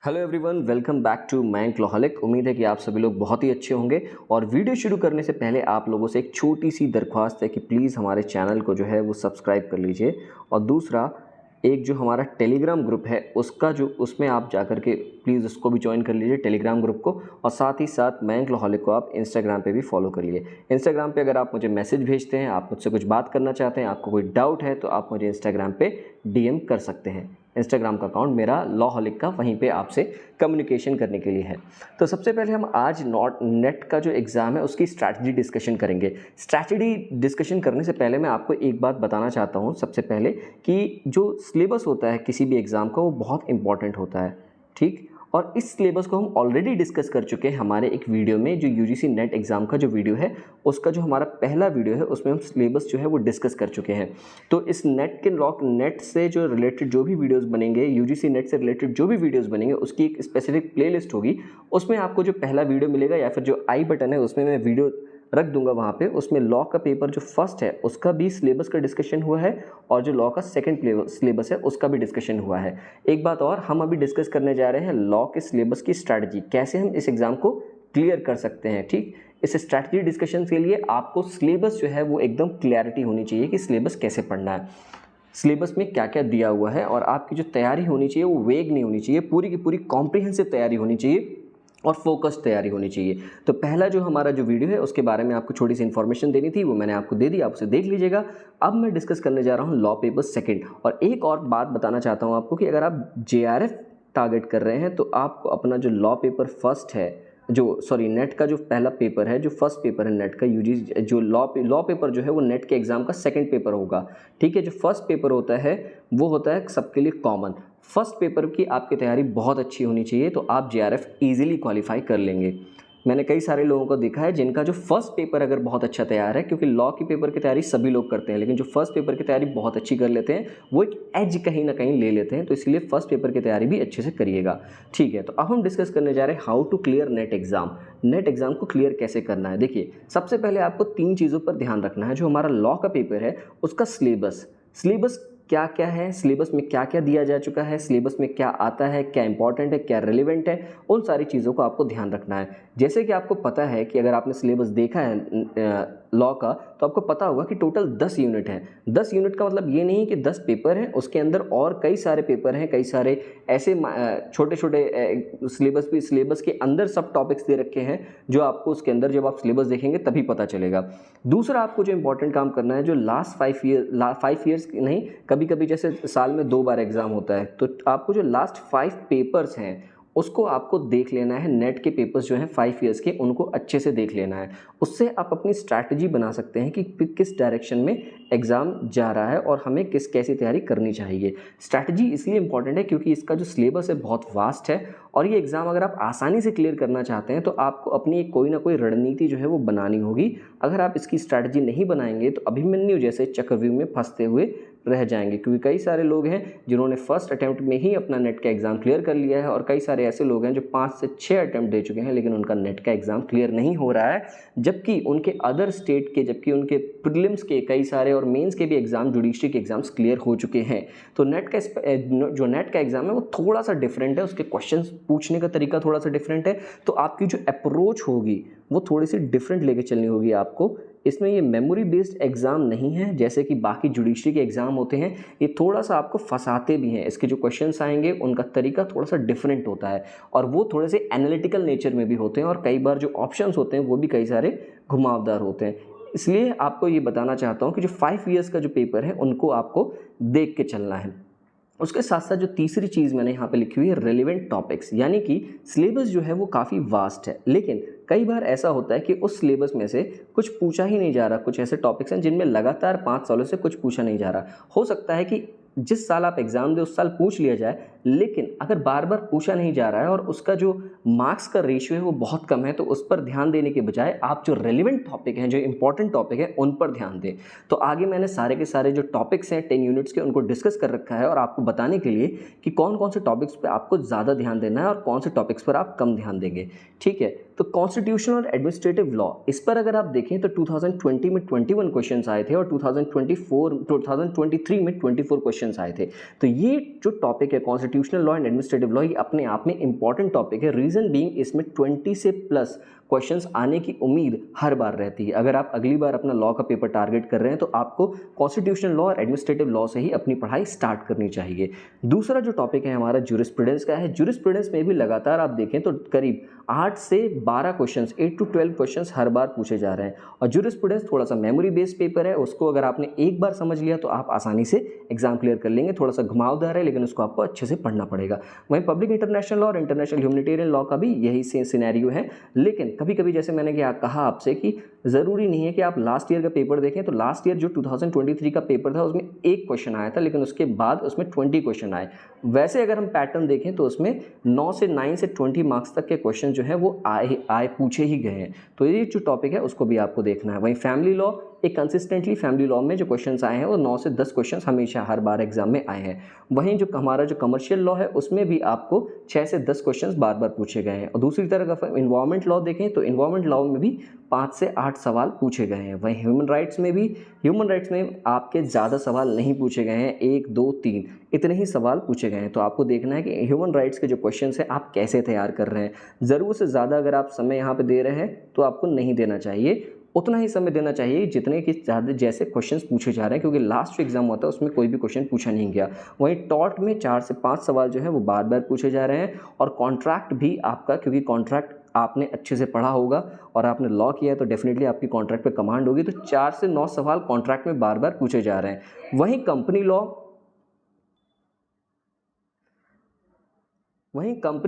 Hello everyone, welcome back to Mayank Lawholic. उम्मीद है कि आप सभी लोग बहुत ही अच्छे होंगे। और वीडियो शुरू करने से पहले आप लोगों से एक छोटी सी दरख्वास्त है कि प्लीज़ हमारे चैनल को जो है वो सब्सक्राइब कर लीजिए। और दूसरा, एक जो हमारा टेलीग्राम ग्रुप है उसका जो उसमें आप जाकर के प्लीज़ उसको भी ज्वाइन कर लीजिए, टेलीग्राम ग्रुप को। और साथ ही साथ मयंक लॉहलिक को आप इंस्टाग्राम पे भी फॉलो करिए। इंस्टाग्राम पे अगर आप मुझे मैसेज भेजते हैं, आप मुझसे कुछ बात करना चाहते हैं, आपको कोई डाउट है, तो आप मुझे इंस्टाग्राम पे डीएम कर सकते हैं। इंस्टाग्राम का अकाउंट मेरा लॉहलिक का वहीं पे आपसे कम्युनिकेशन करने के लिए है। तो सबसे पहले हम आज नॉट नेट का जो एग्ज़ाम है उसकी स्ट्रैटेजी डिस्कशन करेंगे। स्ट्रैटेजी डिस्कशन करने से पहले मैं आपको एक बात बताना चाहता हूँ सबसे पहले, कि जो सिलेबस होता है किसी भी एग्ज़ाम का वो बहुत इंपॉर्टेंट होता है, ठीक। और इस सिलेबस को हम ऑलरेडी डिस्कस कर चुके हैं हमारे एक वीडियो में, जो यूजीसी नेट एग्ज़ाम का जो वीडियो है उसका जो हमारा पहला वीडियो है उसमें हम सिलेबस जो है वो डिस्कस कर चुके हैं। तो इस नेट से जो रिलेटेड जो भी वीडियोस बनेंगे, यूजीसी नेट से रिलेटेड जो भी वीडियोस बनेंगे, उसकी एक स्पेसिफिक प्लेलिस्ट होगी। उसमें आपको जो पहला वीडियो मिलेगा या फिर जो आई बटन है उसमें मैं वीडियो रख दूंगा वहाँ पे। उसमें लॉ का पेपर जो फर्स्ट है उसका भी सिलेबस का डिस्कशन हुआ है, और जो लॉ का सेकंड सिलेबस है उसका भी डिस्कशन हुआ है। एक बात और, हम अभी डिस्कस करने जा रहे हैं लॉ के सिलेबस की स्ट्रैटेजी, कैसे हम इस एग्ज़ाम को क्लियर कर सकते हैं, ठीक। इस स्ट्रैटेजी डिस्कशन के लिए आपको सिलेबस जो है वो एकदम क्लैरिटी होनी चाहिए कि सिलेबस कैसे पढ़ना है, सिलेबस में क्या क्या दिया हुआ है। और आपकी जो तैयारी होनी चाहिए वो वेग नहीं होनी चाहिए, पूरी की पूरी कॉम्प्रिहेंसिव तैयारी होनी चाहिए और फोकस तैयारी होनी चाहिए। तो पहला जो हमारा जो वीडियो है उसके बारे में आपको छोटी सी इन्फॉर्मेशन देनी थी, वो मैंने आपको दे दी, आप उसे देख लीजिएगा। अब मैं डिस्कस करने जा रहा हूँ लॉ पेपर सेकंड। और एक और बात बताना चाहता हूँ आपको कि अगर आप जेआरएफ टारगेट कर रहे हैं तो आपको अपना जो लॉ पेपर फर्स्ट है, नेट का जो पहला पेपर है, जो फर्स्ट पेपर है नेट का, यूजी जो लॉ पेपर जो है वो नेट के एग्ज़ाम का सेकंड पेपर होगा, ठीक है। जो फर्स्ट पेपर होता है वो होता है सबके लिए कॉमन। फर्स्ट पेपर की आपकी तैयारी बहुत अच्छी होनी चाहिए, तो आप जेआरएफ ईजिली क्वालिफाई कर लेंगे। मैंने कई सारे लोगों को देखा है जिनका जो फर्स्ट पेपर अगर बहुत अच्छा तैयार है, क्योंकि लॉ की पेपर की तैयारी सभी लोग करते हैं, लेकिन जो फर्स्ट पेपर की तैयारी बहुत अच्छी कर लेते हैं वो एक एज कहीं ना कहीं ले लेते हैं। तो इसलिए फर्स्ट पेपर की तैयारी भी अच्छे से करिएगा, ठीक है। तो अब हम डिस्कस करने जा रहे हैं how to clear NET exam. NET exam को क्लियर कैसे करना है। देखिए, सबसे पहले आपको 3 चीज़ों पर ध्यान रखना है। जो हमारा लॉ का पेपर है उसका सिलेबस क्या क्या है, सिलेबस में क्या क्या दिया जा चुका है, सिलेबस में क्या आता है, क्या इंपॉर्टेंट है, क्या रिलेवेंट है, उन सारी चीज़ों को आपको ध्यान रखना है। जैसे कि आपको पता है कि अगर आपने सिलेबस देखा है लॉ का, तो आपको पता होगा कि टोटल 10 यूनिट है। 10 यूनिट का मतलब ये नहीं कि 10 पेपर हैं, उसके अंदर और कई सारे पेपर हैं, कई सारे ऐसे छोटे छोटे सिलेबस के अंदर सब टॉपिक्स दे रखे हैं, जो आपको उसके अंदर जब आप सिलेबस देखेंगे तभी पता चलेगा। दूसरा, आपको जो इंपॉर्टेंट काम करना है, जो लास्ट 5 ईयर्स नहीं, कभी कभी जैसे साल में 2 बार एग्जाम होता है, तो आपको जो लास्ट 5 पेपर्स हैं उसको आपको देख लेना है। नेट के पेपर्स जो हैं 5 ईयर्स के, उनको अच्छे से देख लेना है। उससे आप अपनी स्ट्रैटेजी बना सकते हैं कि किस डायरेक्शन में एग्ज़ाम जा रहा है और हमें कैसी तैयारी करनी चाहिए। स्ट्रैटेजी इसलिए इंपॉर्टेंट है क्योंकि इसका जो सिलेबस है बहुत वास्ट है, और ये एग्ज़ाम अगर आप आसानी से क्लियर करना चाहते हैं तो आपको अपनी एक कोई ना कोई रणनीति जो है वो बनानी होगी। अगर आप इसकी स्ट्रैटेजी नहीं बनाएंगे तो अभिमन्यु जैसे चक्रव्यूह में फंसते हुए रह जाएंगे, क्योंकि कई सारे लोग हैं जिन्होंने फर्स्ट अटैम्प्ट में ही अपना नेट का एग्ज़ाम क्लियर कर लिया है, और कई सारे ऐसे लोग हैं जो 5 से 6 अटैम्प्ट दे चुके हैं लेकिन उनका नेट का एग्ज़ाम क्लियर नहीं हो रहा है। जबकि उनके अदर स्टेट के, जबकि उनके प्रीलिम्स के कई सारे और मेंस के भी एग्ज़ाम, जुडिशरी के एग्ज़ाम्स क्लियर हो चुके हैं। तो नेट का एग्ज़ाम है वो थोड़ा सा डिफरेंट है, उसके क्वेश्चन पूछने का तरीका थोड़ा सा डिफरेंट है। तो आपकी जो अप्रोच होगी वो थोड़ी सी डिफरेंट लेके चलनी होगी आपको। इसमें ये मेमोरी बेस्ड एग्ज़ाम नहीं है जैसे कि बाकी जुडिशरी के एग्ज़ाम होते हैं। ये थोड़ा सा आपको फंसाते भी हैं। इसके जो क्वेश्चंस आएंगे उनका तरीका थोड़ा सा डिफरेंट होता है, और वो थोड़े से एनालिटिकल नेचर में भी होते हैं, और कई बार जो ऑप्शंस होते हैं वो भी कई सारे घुमावदार होते हैं। इसलिए आपको ये बताना चाहता हूँ कि जो 5 ईयर्स का जो पेपर है उनको आपको देख के चलना है। उसके साथ साथ जो तीसरी चीज़ मैंने यहाँ पे लिखी हुई है, रेलिवेंट टॉपिक्स, यानी कि सिलेबस जो है वो काफ़ी वास्ट है, लेकिन कई बार ऐसा होता है कि उस सिलेबस में से कुछ पूछा ही नहीं जा रहा। कुछ ऐसे टॉपिक्स हैं जिनमें लगातार 5 सालों से कुछ पूछा नहीं जा रहा। हो सकता है कि जिस साल आप एग्ज़ाम दें उस साल पूछ लिया जाए, लेकिन अगर बार बार पूछा नहीं जा रहा है और उसका जो मार्क्स का रेशियो है वो बहुत कम है, तो उस पर ध्यान देने के बजाय आप जो रेलिवेंट टॉपिक हैं, जो इंपॉर्टेंट टॉपिक हैं, उन पर ध्यान दें। तो आगे मैंने सारे के सारे जो टॉपिक्स हैं 10 यूनिट्स के, उनको डिस्कस कर रखा है, और आपको बताने के लिए कि कौन कौन से टॉपिक्स पर आपको ज़्यादा ध्यान देना है और कौन से टॉपिक्स पर आप कम ध्यान देंगे, ठीक है। तो कॉन्स्टिट्यूशनल और एडमिनिस्ट्रेटिव लॉ, इस पर अगर आप देखें तो 2020 में 21 क्वेश्चंस आए थे और 2023 में 24 क्वेश्चंस आए थे। तो ये जो टॉपिक है constitutional law and administrative law, ये अपने आप में इंपॉर्टेंट टॉपिक है। रीजन बीइंग इसमें 20 से प्लस क्वेश्चंस आने की उम्मीद हर बार रहती है। अगर आप अगली बार अपना लॉ का पेपर टारगेट कर रहे हैं तो आपको कॉन्स्टिट्यूशनल लॉ और एडमिनिस्ट्रेटिव लॉ से ही अपनी पढ़ाई स्टार्ट करनी चाहिए। दूसरा जो टॉपिक है हमारा ज्यूरिस्प्रूडेंस का है। ज्यूरिस्प्रूडेंस में भी लगातार आप देखें तो करीब 8 से 12 क्वेश्चंस, 8 to 12 क्वेश्चंस हर बार पूछे जा रहे हैं। और ज्यूरिस्प्रूडेंस थोड़ा सा मेमोरी बेस्ड पेपर है, उसको अगर आपने एक बार समझ लिया तो आप आसानी से एग्जाम क्लियर कर लेंगे। थोड़ा सा घुमावदार है लेकिन उसको आपको अच्छे से पढ़ना पड़ेगा। वहीं पब्लिक इंटरनेशनल लॉ और इंटरनेशनल ह्यूमैनिटेरियन लॉ का भी यही सिनेरियो है। लेकिन कभी कभी जैसे मैंने कहा आपसे कि ज़रूरी नहीं है कि आप लास्ट ईयर का पेपर देखें। तो लास्ट ईयर जो 2023 का पेपर था उसमें एक क्वेश्चन आया था, लेकिन उसके बाद उसमें 20 क्वेश्चन आए। वैसे अगर हम पैटर्न देखें तो उसमें 9 से 20 मार्क्स तक के क्वेश्चन जो है वो आए पूछे ही गए हैं। तो ये जो टॉपिक है उसको भी आपको देखना है। वहीं फैमिली लॉ, एक कंसिस्टेंटली फैमिली लॉ में जो क्वेश्चंस आए हैं वो 9 से 10 क्वेश्चंस हमेशा हर बार एग्जाम में आए हैं। वहीं जो हमारा जो कमर्शियल लॉ है उसमें भी आपको 6 से 10 क्वेश्चंस बार बार पूछे गए हैं। और दूसरी तरफ अगर इन्वायरमेंट लॉ देखें तो इन्वायरमेंट लॉ में भी 5 से 8 सवाल पूछे गए हैं। वहीं ह्यूमन राइट्स में आपके ज़्यादा सवाल नहीं पूछे गए हैं, 1, 2, 3 इतने ही सवाल पूछे गए हैं। तो आपको देखना है कि ह्यूमन राइट्स के जो क्वेश्चंस हैं आप कैसे तैयार कर रहे हैं। ज़रूरत से ज़्यादा अगर आप समय यहाँ पे दे रहे हैं तो आपको नहीं देना चाहिए, उतना ही समय देना चाहिए जितने कि ज़्यादा जैसे क्वेश्चंस पूछे जा रहे हैं, क्योंकि लास्ट जो एग्जाम होता है उसमें कोई भी क्वेश्चन पूछा नहीं गया। वहीं टॉट में 4 से 5 सवाल जो है वो बार बार पूछे जा रहे हैं। और कॉन्ट्रैक्ट भी आपका, क्योंकि कॉन्ट्रैक्ट आपने अच्छे से पढ़ा होगा और आपने लॉ किया है तो डेफिनेटली आपकी कॉन्ट्रैक्ट पे कमांड होगी। तो 4 से 9 सवाल कॉन्ट्रैक्ट में बार बार पूछे जा रहे हैं। वहीं कंपनी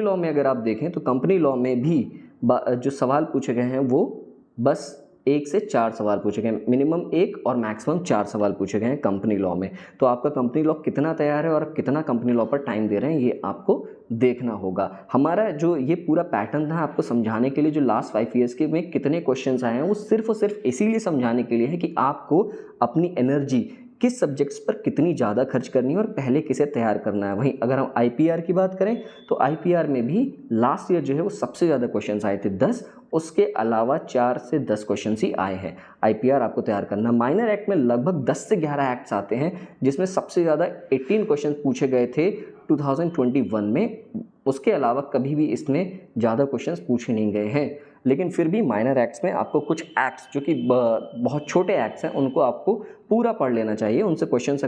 लॉ में अगर आप देखें तो कंपनी लॉ में भी जो सवाल पूछे गए हैं वो बस 1 से 4 सवाल पूछे गए, मिनिमम 1 और मैक्सिमम 4 सवाल पूछे गए हैं कंपनी लॉ में। तो आपका कंपनी लॉ कितना तैयार है और कितना कंपनी लॉ पर टाइम दे रहे हैं ये आपको देखना होगा। हमारा जो ये पूरा पैटर्न था आपको समझाने के लिए, जो लास्ट 5 ईयर्स के में कितने क्वेश्चंस आए हैं वो सिर्फ और सिर्फ इसीलिए समझाने के लिए है कि आपको अपनी एनर्जी किस सब्जेक्ट्स पर कितनी ज़्यादा खर्च करनी है और पहले किसे तैयार करना है। वहीं अगर हम आईपीआर की बात करें तो आईपीआर में भी लास्ट ईयर जो है वो सबसे ज़्यादा क्वेश्चंस आए थे 10, उसके अलावा 4 से 10 क्वेश्चंस ही आए हैं। आईपीआर आपको तैयार करना। माइनर एक्ट में लगभग 10 से 11 एक्ट्स आते हैं जिसमें सबसे ज़्यादा 18 क्वेश्चन पूछे गए थे 2021 में। उसके अलावा कभी भी इसमें ज़्यादा क्वेश्चंस पूछे नहीं गए हैं। लेकिन फिर भी माइनर एक्ट्स में आपको कुछ एक्ट्स जो कि बहुत छोटे एक्ट्स हैं उनको आपको पूरा पढ़ लेना चाहिए। उनसे क्वेश्चंस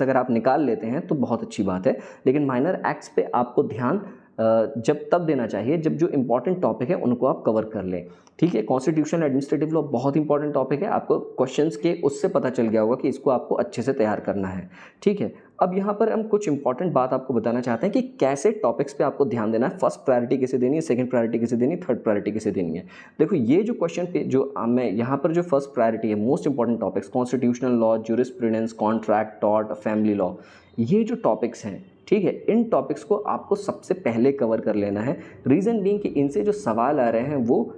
अगर आप निकाल लेते हैं तो बहुत अच्छी बात है। लेकिन माइनर एक्ट्स पे आपको ध्यान तब देना चाहिए जब जो इंपॉर्टेंट टॉपिक है उनको आप कवर कर लें। ठीक है, कॉन्स्टिट्यूशन एडमिनिस्ट्रेटिव लॉ बहुत इंपॉर्टेंट टॉपिक है। आपको क्वेश्चंस के उससे पता चल गया होगा कि इसको आपको अच्छे से तैयार करना है। ठीक है, अब यहाँ पर हम कुछ इंपॉर्टेंट बात आपको बताना चाहते हैं कि कैसे टॉपिक्स पे आपको ध्यान देना है। फर्स्ट प्रायोरिटी किसे देनी है, सेकंड प्रायोरिटी किसे देनी है, थर्ड प्रायोरिटी किसे देनी है। देखो ये जो क्वेश्चन पे जो मैं यहाँ पर जो फर्स्ट प्रायोरिटी है, most important topics constitutional law, jurisprudence, contract, tort, family law, ये जो टॉपिक्स हैं, ठीक है, इन टॉपिक्स को आपको सबसे पहले कवर कर लेना है। रीज़न बीइंग कि इनसे जो सवाल आ रहे हैं वो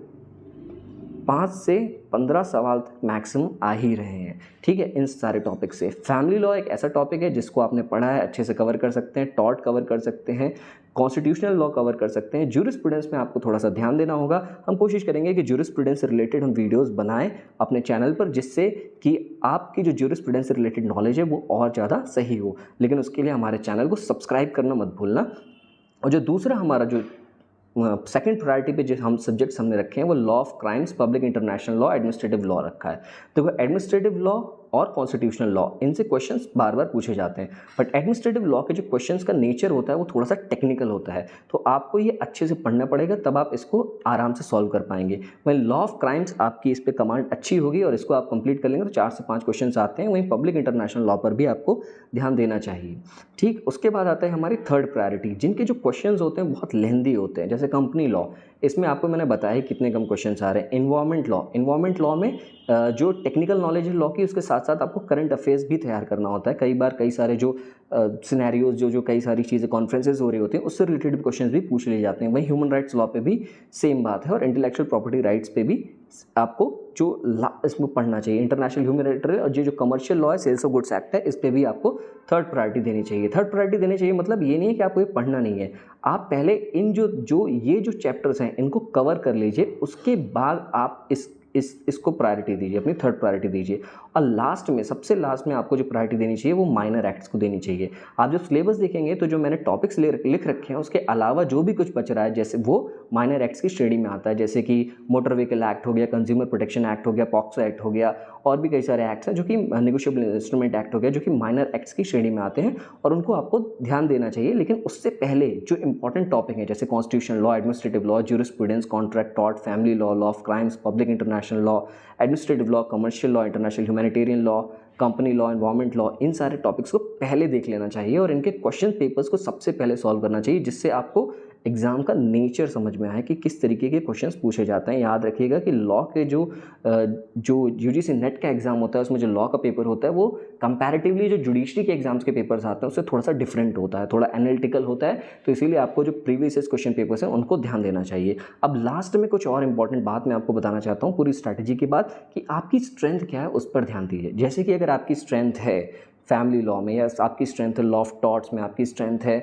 5 से 15 सवाल तक मैक्सिमम आ ही रहे हैं। ठीक है, इन सारे टॉपिक से फैमिली लॉ एक ऐसा टॉपिक है जिसको आपने पढ़ा है, अच्छे से कवर कर सकते हैं। टॉर्ट कवर कर सकते हैं, कॉन्स्टिट्यूशनल लॉ कवर कर सकते हैं। ज्यूरिस्प्रूडेंस में आपको थोड़ा सा ध्यान देना होगा। हम कोशिश करेंगे कि ज्यूरिस्प्रूडेंस से रिलेटेड हम वीडियोस बनाएं अपने चैनल पर, जिससे कि आपकी जो ज्यूरिस्प्रूडेंस से रिलेटेड नॉलेज है वो और ज़्यादा सही हो। लेकिन उसके लिए हमारे चैनल को सब्सक्राइब करना मत भूलना। और जो दूसरा हमारा जो सेकंड प्रायोरिटी पे जो हम सब्जेक्ट्स हमने रखे हैं वो law of crimes, public international law, administrative law रखा है। देखो एडमिनिस्ट्रेटिव लॉ और कॉन्स्टिट्यूशनल लॉ, इनसे क्वेश्चंस बार बार पूछे जाते हैं। बट एडमिनिस्ट्रेटिव लॉ के जो क्वेश्चंस का नेचर होता है वो थोड़ा सा टेक्निकल होता है, तो आपको ये अच्छे से पढ़ना पड़ेगा, तब आप इसको आराम से सॉल्व कर पाएंगे। वहीं लॉ ऑफ क्राइम्स आपकी इस पर कमांड अच्छी होगी और इसको आप कंप्लीट कर लेंगे तो 4 से 5 क्वेश्चंस आते हैं। वहीं पब्लिक इंटरनेशनल लॉ पर भी आपको ध्यान देना चाहिए। ठीक, उसके बाद आता है हमारी थर्ड प्रायोरिटी, जिनके जो क्वेश्चंस होते हैं बहुत लेंदी होते हैं। जैसे कंपनी लॉ, इसमें आपको मैंने बताया कितने कम क्वेश्चंस आ रहे हैं। इन्वायरमेंट लॉ में जो टेक्निकल नॉलेज है लॉ की, उसके साथ साथ आपको करंट अफेयर्स भी तैयार करना होता है। कई बार कई सारे जो सिनेरियोज जो कई सारी चीज़ें कॉन्फ्रेंसेज हो रही होती हैं उससे रिलेटेड क्वेश्चंस भी पूछ लिए जाते हैं। वहीं ह्यूमन राइट्स लॉ पे भी सेम बात है और इंटेलेक्चुअल प्रॉपर्टी राइट्स पे भी आपको जो इसमें पढ़ना चाहिए, इंटरनेशनल ह्यूमैनिटेरियन और जो कमर्शियल लॉ है, सेल्स ऑफ गुड्स एक्ट है, इस पे भी आपको थर्ड प्रायोरिटी देनी चाहिए। थर्ड प्रायोरिटी देनी चाहिए मतलब ये नहीं है कि आपको ये पढ़ना नहीं है, आप पहले इन ये जो चैप्टर्स हैं इनको कवर कर लीजिए, उसके बाद आप इसको प्रायोरिटी दीजिए, अपनी थर्ड प्रायोरिटी दीजिए। और लास्ट में, सबसे लास्ट में आपको जो प्रायोरिटी देनी चाहिए वो माइनर एक्ट्स को देनी चाहिए। आप जो सिलेबस देखेंगे तो जो मैंने टॉपिक्स लिख रखे हैं उसके अलावा जो भी कुछ बच रहा है जैसे वो माइनर एक्ट्स की श्रेणी में आता है, जैसे कि मोटर व्हीकल एक्ट हो गया, कंज्यूमर प्रोटेक्शन एक्ट हो गया, पॉक्सो एक्ट हो गया, और भी कई सारे एक्ट्स हैं जो कि नेगोशिएबल इंस्ट्रूमेंट एक्ट हो गया, जो कि माइनर एक्ट्स की श्रेणी में आते हैं और उनको आपको ध्यान देना चाहिए। लेकिन उससे पहले जो इंपॉर्टेंट टॉपिक है जैसे constitution law, administrative law, jurisprudence, contract, tort, family law of crimes, public international law, administrative law, commercial law, international humanitarian law, company law, environment law, इन सारे टॉपिक्स को पहले देख लेना चाहिए और इनके क्वेश्चन पेपर्स को सबसे पहले सॉल्व करना चाहिए, जिससे आपको एग्ज़ाम का नेचर समझ में आए कि किस तरीके के क्वेश्चंस पूछे जाते हैं। याद रखिएगा कि लॉ के जो यूजीसी नेट का एग्ज़ाम होता है उसमें जो लॉ का पेपर होता है वो कंपैरेटिवली जो जुडिशरी के एग्जाम्स के पेपर्स आते हैं उससे थोड़ा सा डिफरेंट होता है, थोड़ा एनालिटिकल होता है, तो इसीलिए आपको जो प्रीवियस क्वेश्चन पेपर्स हैं उनको ध्यान देना चाहिए। अब लास्ट में कुछ और इंपॉर्टेंट बात मैं आपको बताना चाहता हूँ पूरी स्ट्रैटेजी के बाद, कि आपकी स्ट्रेंथ क्या है उस पर ध्यान दीजिए। जैसे कि अगर आपकी स्ट्रेंथ है फैमिली लॉ में, या आपकी स्ट्रेंथ है लॉ ऑफ टॉर्ट्स में, आपकी स्ट्रेंथ है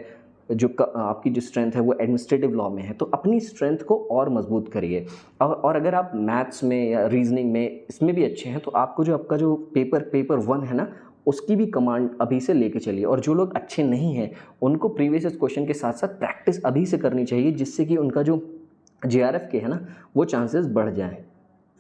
आपकी जो स्ट्रेंथ है वो एडमिनिस्ट्रेटिव लॉ में है, तो अपनी स्ट्रेंथ को और मजबूत करिए। और अगर आप मैथ्स में या रीजनिंग में इसमें भी अच्छे हैं तो आपको जो आपका जो पेपर 1 है ना, उसकी भी कमांड अभी से लेके चलिए। और जो लोग अच्छे नहीं हैं उनको प्रीवियस क्वेश्चन के साथ साथ प्रैक्टिस अभी से करनी चाहिए, जिससे कि उनका जो JRF के है ना वो चांसेस बढ़ जाएं,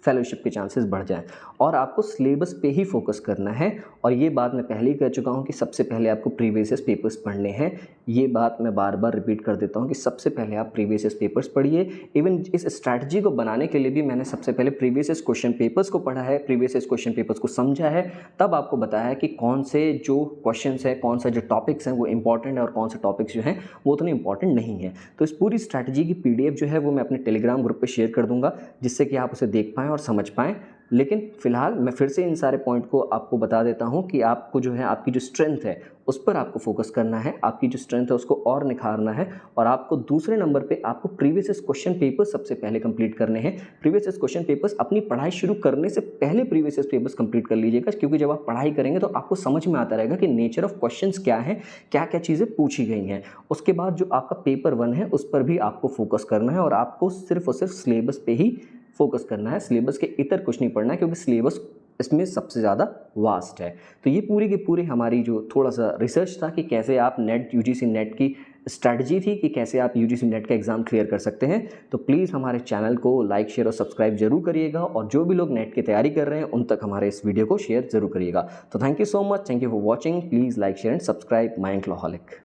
फेलोशिप के चांसेस बढ़ जाएं। और आपको सिलेबस पे ही फोकस करना है। और ये बात मैं पहले ही कह चुका हूँ कि सबसे पहले आपको प्रीवियस पेपर्स पढ़ने हैं। ये बात मैं बार बार रिपीट कर देता हूँ कि सबसे पहले आप प्रीवियस पेपर्स पढ़िए। इवन इस स्ट्रैटेजी को बनाने के लिए भी मैंने सबसे पहले प्रीवियस क्वेश्चन पेपर्स को पढ़ा है, प्रीवियस क्वेश्चन पेपर्स को समझा है, तब आपको बताया है कि कौन से जो क्वेश्चन है, कौन सा जो टॉपिक्स हैं वो इंपॉर्टेंट है और कौन से टॉपिक्स जो हैं वो उतने इंपॉर्टेंट नहीं है। तो इस पूरी स्ट्रैटेजी की PDF जो है वो मैं अपने टेलीग्राम ग्रुप पर शेयर कर दूंगा, जिससे कि आप उसे देख पाएँ और समझ पाएँ। लेकिन फिलहाल मैं फिर से इन सारे पॉइंट को आपको बता देता हूं कि आपको जो है आपकी जो स्ट्रेंथ है उस पर आपको फोकस करना है, आपकी जो स्ट्रेंथ है उसको और निखारना है। और आपको दूसरे नंबर पे आपको प्रीवियस क्वेश्चन पेपर्स सबसे पहले कंप्लीट करने हैं। प्रीवियस क्वेश्चन पेपर्स अपनी पढ़ाई शुरू करने से पहले प्रीवियस पेपर्स कंप्लीट कर लीजिएगा, क्योंकि जब आप पढ़ाई करेंगे तो आपको समझ में आता रहेगा कि नेचर ऑफ क्वेश्चंस क्या है, क्या क्या चीज़ें पूछी गई हैं। उसके बाद जो आपका पेपर 1 है उस पर भी आपको फोकस करना है और आपको सिर्फ और सिर्फ सिलेबस पे ही फोकस करना है, सिलेबस के इतर कुछ नहीं पढ़ना है, क्योंकि सिलेबस इसमें सबसे ज़्यादा वास्ट है। तो ये पूरी की पूरी हमारी जो थोड़ा सा रिसर्च था कि कैसे आप यूजीसी नेट की स्ट्रैटेजी थी कि कैसे आप यूजीसी नेट का एग्ज़ाम क्लियर कर सकते हैं। तो प्लीज़ हमारे चैनल को लाइक, शेयर और सब्सक्राइब जरूर करिएगा, और जो भी लोग नेट की तैयारी कर रहे हैं उन तक हमारे इस वीडियो को शेयर जरूर करिएगा। तो thank you so much, thank you for watching. Please like, share and subscribe माय एंक्लोहॉलिक।